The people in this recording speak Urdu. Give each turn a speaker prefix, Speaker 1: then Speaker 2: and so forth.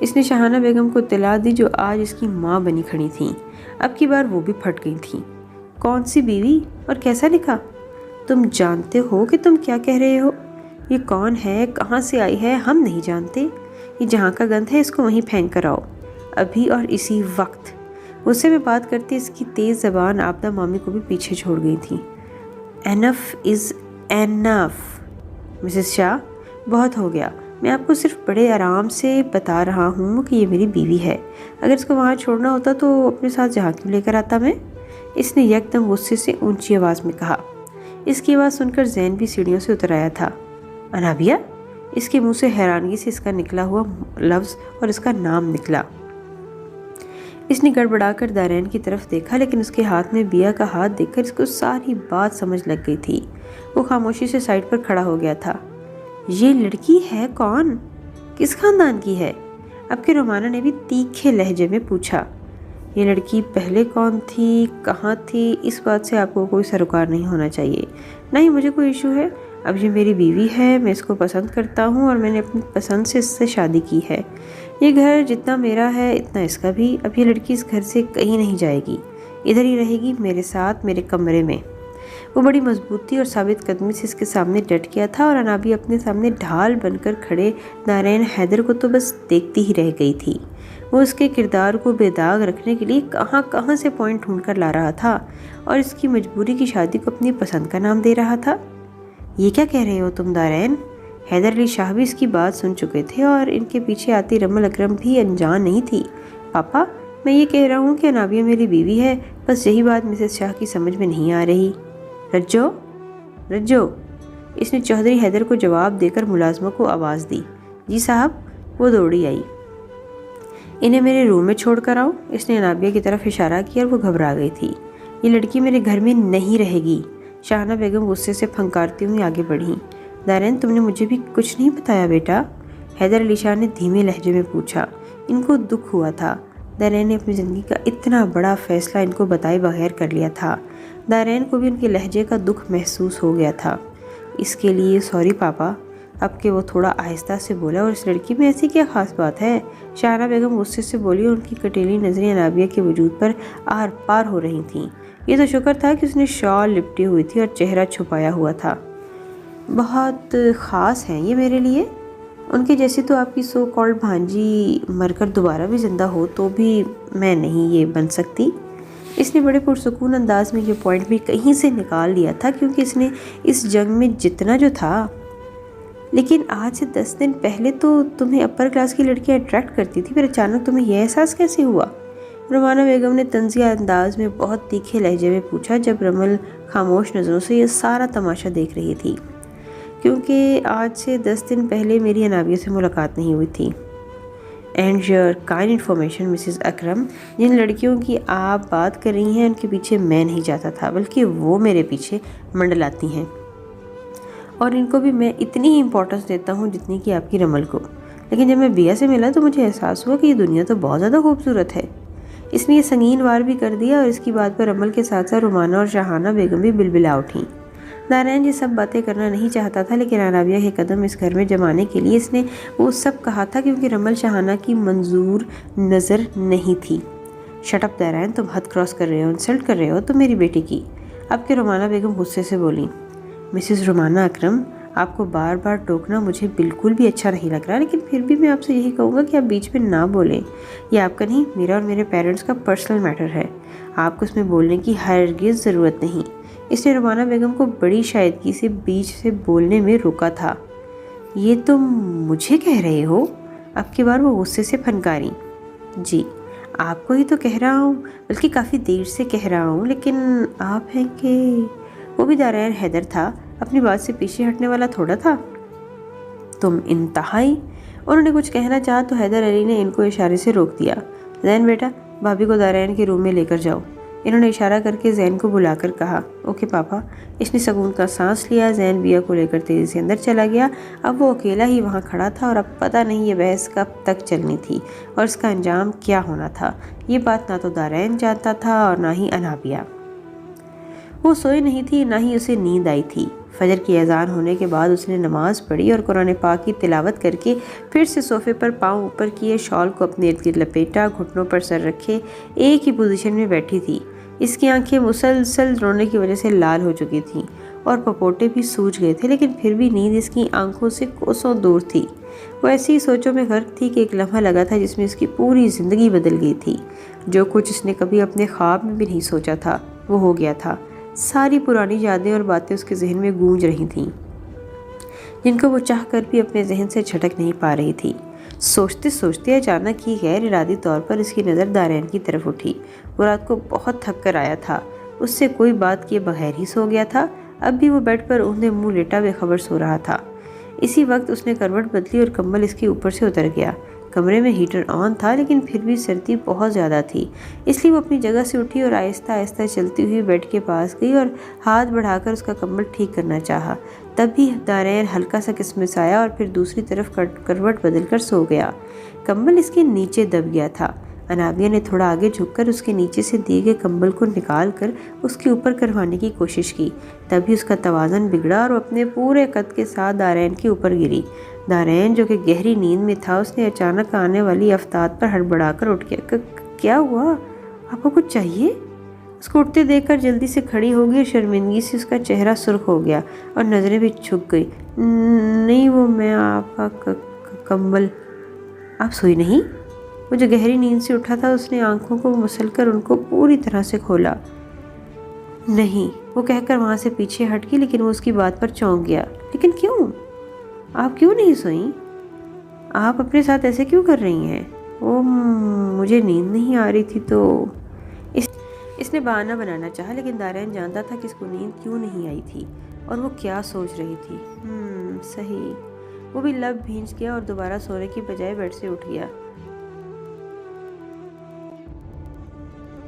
Speaker 1: اس نے شاہانہ بیگم کو اطلاع دی جو آج اس کی ماں بنی کھڑی تھیں۔ اب کی بار وہ بھی پھٹ گئی تھیں۔ کون سی بیوی اور کیسا لکھا؟ تم جانتے ہو کہ تم کیا کہہ رہے ہو؟ یہ کون ہے، کہاں سے آئی ہے، ہم نہیں جانتے۔ یہ جہاں کا گند ہے اس کو وہیں پھینک کر آؤ، ابھی اور اسی وقت۔ غصے میں بات کرتی اس کی تیز زبان آبدہ مامی کو بھی پیچھے چھوڑ گئی تھی۔ اینف از اینف مسز شاہ، بہت ہو گیا۔ میں آپ کو صرف بڑے آرام سے بتا رہا ہوں کہ یہ میری بیوی ہے۔ اگر اس کو وہاں چھوڑنا ہوتا تو اپنے ساتھ جہاں کیوں لے کر آتا میں؟ اس نے یکدم غصے سے اونچی آواز میں کہا۔ اس کی آواز سن کر زین بھی سیڑھیوں سے اتر آیا تھا۔ انابیہ؟ اس کے منہ سے حیرانگی سے اس کا نکلا ہوا لفظ اور اس کا نام نکلا۔ اس نے گڑبڑا کر دارین کی طرف دیکھا، لیکن اس کے ہاتھ میں بیا کا ہاتھ دیکھ کر اس کو ساری بات سمجھ لگ گئی تھی۔ وہ خاموشی سے سائڈ پر کھڑا ہو گیا تھا۔ یہ لڑکی ہے کون؟ کس خاندان کی ہے؟ اب کے رومانہ نے بھی تیکھے لہجے میں پوچھا۔ یہ لڑکی پہلے کون تھی، کہاں تھی، اس بات سے آپ کو کوئی سروکار نہیں ہونا چاہیے۔ نہ ہی مجھے کوئی ایشو ہے۔ اب یہ میری بیوی ہے، میں اس کو پسند کرتا ہوں اور میں نے اپنی پسند سے اس سے شادی کی ہے۔ یہ گھر جتنا میرا ہے اتنا اس کا بھی۔ اب یہ لڑکی اس گھر سے کہیں نہیں جائے گی، ادھر ہی رہے گی میرے ساتھ میرے کمرے میں۔ وہ بڑی مضبوطی اور ثابت قدمی سے اس کے سامنے ڈٹ گیا تھا اور انابیہ اپنے سامنے ڈھال بن کر کھڑے نارین حیدر کو تو بس دیکھتی ہی رہ گئی تھی۔ وہ اس کے کردار کو بے داغ رکھنے کے لیے کہاں کہاں سے پوائنٹ ڈھونڈ کر لا رہا تھا اور اس کی مجبوری کی شادی کو اپنی پسند کا نام دے رہا تھا۔ یہ کیا کہہ رہے ہو تم دارین؟ حیدر علی شاہ بھی اس کی بات سن چکے تھے اور ان کے پیچھے آتی رمل اکرم بھی انجان نہیں تھی۔ پاپا، میں یہ کہہ رہا ہوں کہ انابیہ میری بیوی ہے، بس یہی بات مسز شاہ کی سمجھ میں نہیں آ رہی۔ رجو، رجو، اس نے چودھری حیدر کو جواب دے کر ملازمہ کو آواز دی۔ جی صاحب۔ وہ دوڑی آئی۔ انہیں میرے روم میں چھوڑ کر آؤ۔ اس نے انابیہ کی طرف اشارہ کیا اور وہ گھبرا گئی تھی۔ یہ لڑکی میرے گھر میں نہیں رہے گی۔ شاہانہ بیگم غصے سے پھنکارتی ہوئی آگے بڑھی۔ دارین، تم نے مجھے بھی کچھ نہیں بتایا بیٹا؟ حیدر علی شاہ نے دھیمے لہجے میں پوچھا۔ ان کو دکھ ہوا تھا۔ دارین نے اپنی زندگی کا اتنا بڑا فیصلہ ان کو بتائے بغیر کر لیا تھا۔ دارین کو بھی ان کے لہجے کا دکھ محسوس ہو گیا تھا۔ اس کے لیے سوری پاپا۔ اب کہ وہ تھوڑا آہستہ سے بولا، اور اس لڑکی میں ایسی کیا خاص بات ہے؟ شاہانہ بیگم غصے سے بولی اور ان کی کٹیلی نظریں انابیہ کے وجود پر آر پار ہو رہی تھیں۔ یہ تو شکر تھا کہ اس نے شال لپٹی ہوئی تھی اور چہرہ چھپایا ہوا تھا۔ بہت خاص ہیں یہ میرے لیے؟ ان کے جیسی تو آپ کی سو کالڈ بھانجی مر کر دوبارہ بھی زندہ ہو تو بھی میں نہیں یہ بن سکتی۔ اس نے بڑے پرسکون انداز میں یہ پوائنٹ بھی کہیں سے نکال لیا تھا، کیونکہ اس نے اس جنگ میں جتنا جو تھا۔ لیکن آج سے 10 دن پہلے تو تمہیں اپر کلاس کی لڑکیاں اٹریکٹ کرتی تھی، پھر اچانک تمہیں یہ احساس کیسے ہوا؟ رومانہ بیگم نے طنزیہ انداز میں بہت تیکھے لہجے میں پوچھا، جب رمل خاموش نظروں سے یہ سارا تماشا دیکھ رہی تھی۔ کیونکہ آج سے 10 دن پہلے میری انابیہ سے ملاقات نہیں ہوئی تھی۔ And your kind information Mrs Akram, جن لڑکیوں کی آپ بات کر رہی ہیں ان کے پیچھے میں نہیں جاتا تھا، بلکہ وہ میرے پیچھے منڈلاتی ہیں، اور ان کو بھی میں اتنی ہی امپورٹنس دیتا ہوں جتنی کہ آپ کی رمل کو۔ لیکن جب میں بیا سے ملا تو مجھے احساس ہوا کہ یہ دنیا تو بہت زیادہ خوبصورت ہے۔ اس نے یہ سنگین وار بھی کر دیا، اور اس کی بات پر رمل کے ساتھ ساتھ رومانہ اور شاہانہ بیگم بھی بلبلا اٹھیں۔ دارین یہ سب باتیں کرنا نہیں چاہتا تھا، لیکن انابیہ کے قدم اس گھر میں جمانے کے لیے اس نے وہ سب کہا تھا، کیونکہ رمل شاہانہ کی منظور نظر نہیں تھی۔ شٹ اپ دارین، تم حد کراس کر رہے ہو، انسلٹ کر رہے ہو تم میری بیٹی کی۔ اب کہ رومانہ بیگم غصے سے بولی۔ مسز رومانہ اکرم، آپ کو بار بار ٹوکنا مجھے بالکل بھی اچھا نہیں لگ رہا، لیکن پھر بھی میں آپ سے یہی کہوں گا کہ آپ بیچ میں نہ بولیں۔ یہ آپ کا نہیں، میرا اور میرے پیرنٹس کا پرسنل میٹر ہے۔ آپ کو اس میں بولنے کی ہرگز ضرورت نہیں۔ اس نے رومانہ بیگم کو بڑی شائستگی سے بیچ سے بولنے میں روکا تھا۔ یہ تم مجھے کہہ رہے ہو؟ اب کی بار وہ غصے سے پھنکاری۔ جی، آپ کو ہی تو کہہ رہا ہوں، بلکہ کافی دیر سے کہہ رہا ہوں، لیکن آپ ہیں کہ وہ بھی دارین حیدر تھا، اپنی بات سے پیچھے ہٹنے والا تھوڑا تھا۔ تم انتہائی۔ انہوں نے کچھ کہنا چاہا تو حیدر علی نے ان کو اشارے سے روک دیا۔ زین بیٹا، بھابھی کو دارین کے روم میں لے کر جاؤ۔ انہوں نے اشارہ کر کے زین کو بلا کر کہا۔ اوکے پاپا۔ اس نے سکون کا سانس لیا۔ زین بیا کو لے کر تیزی سے اندر چلا گیا۔ اب وہ اکیلا ہی وہاں کھڑا تھا، اور اب پتہ نہیں یہ بحث کب تک چلنی تھی اور اس کا انجام کیا ہونا تھا۔ یہ بات نہ تو دارین جانتا تھا اور نہ ہی انابیہ۔ وہ سوئی نہیں تھی، نہ ہی اسے نیند آئی تھی۔ فجر کی اذان ہونے کے بعد اس نے نماز پڑھی اور قرآن پاک کی تلاوت کر کے پھر سے صوفے پر پاؤں اوپر کیے، شال کو اپنے ارد گرد لپیٹا، گھٹنوں پر سر رکھے ایک ہی پوزیشن میں بیٹھی تھی۔ اس کی آنکھیں مسلسل رونے کی وجہ سے لال ہو چکی تھیں اور پپوٹے بھی سوج گئے تھے، لیکن پھر بھی نیند اس کی آنکھوں سے کوسوں دور تھی۔ وہ ایسی ہی سوچوں میں غرق تھی کہ ایک لمحہ لگا تھا جس میں اس کی پوری زندگی بدل گئی تھی۔ جو کچھ اس نے کبھی اپنے خواب میں بھی نہیں سوچا تھا وہ ہو گیا تھا۔ ساری پرانی یادیں اور باتیں اس کے ذہن میں گونج رہی تھیں، جن کو وہ چاہ کر بھی اپنے ذہن سے جھٹک نہیں پا رہی تھی۔ سوچتے سوچتے اچانک ہی غیر ارادی طور پر اس کی نظر دارین کی طرف اٹھی۔ وہ رات کو بہت تھک کر آیا تھا، اس سے کوئی بات کیے بغیر ہی سو گیا تھا۔ اب بھی وہ بیڈ پر اوندھے منہ لیٹا بے خبر سو رہا تھا۔ اسی وقت اس نے کروٹ بدلی اور کمبل اس کے اوپر سے اتر گیا۔ کمرے میں ہیٹر آن تھا لیکن پھر بھی سردی بہت زیادہ تھی، اس لیے وہ اپنی جگہ سے اٹھی اور آہستہ آہستہ چلتی ہوئی بیڈ کے پاس گئی اور ہاتھ بڑھا کر اس کا کمبل ٹھیک کرنا چاہا۔ تب بھی دارین ہلکا سا کسمسایا اور پھر دوسری طرف کروٹ بدل کر سو گیا۔ کمبل اس کے نیچے دب گیا تھا۔ انابیہ نے تھوڑا آگے جھک کر اس کے نیچے سے دیے گئے کمبل کو نکال کر اس کے اوپر کروانے کی کوشش کی، تبھی اس کا توازن بگڑا اور وہ اپنے پورے قد کے ساتھ دارین کے اوپر گری۔ دارین جو کہ گہری نیند میں تھا، اس نے اچانک آنے والی افتاد پر ہڑبڑا کر اٹھ گیا۔ کیا ہوا؟ آپ کو کچھ چاہیے؟ اس کو اٹھتے دیکھ کر جلدی سے کھڑی ہو گئی اور شرمندگی سے اس کا چہرہ سرخ ہو گیا اور نظریں بھی جھک گئی۔ نہیں، وہ میں آپ کا کمبل۔ آپ سوئی نہیں؟ وہ جو گہری نیند سے اٹھا تھا اس نے آنکھوں کو مسل کر ان کو پوری طرح سے کھولا۔ نہیں، وہ کہہ کر وہاں سے پیچھے ہٹ گئی، لیکن وہ اس کی بات پر چونک گیا۔ لیکن کیوں؟ آپ کیوں نہیں سوئیں؟ آپ اپنے ساتھ ایسے کیوں کر رہی ہیں؟ مجھے نیند نہیں آ رہی تھی تو اس نے بہانہ بنانا چاہا، لیکن دارین جانتا تھا کہ اس کو نیند کیوں نہیں آئی تھی اور وہ کیا سوچ رہی تھی۔ صحیح۔ وہ بھی لب بھینچ گیا اور دوبارہ سونے کی بجائے بیڈ سے اٹھ گیا۔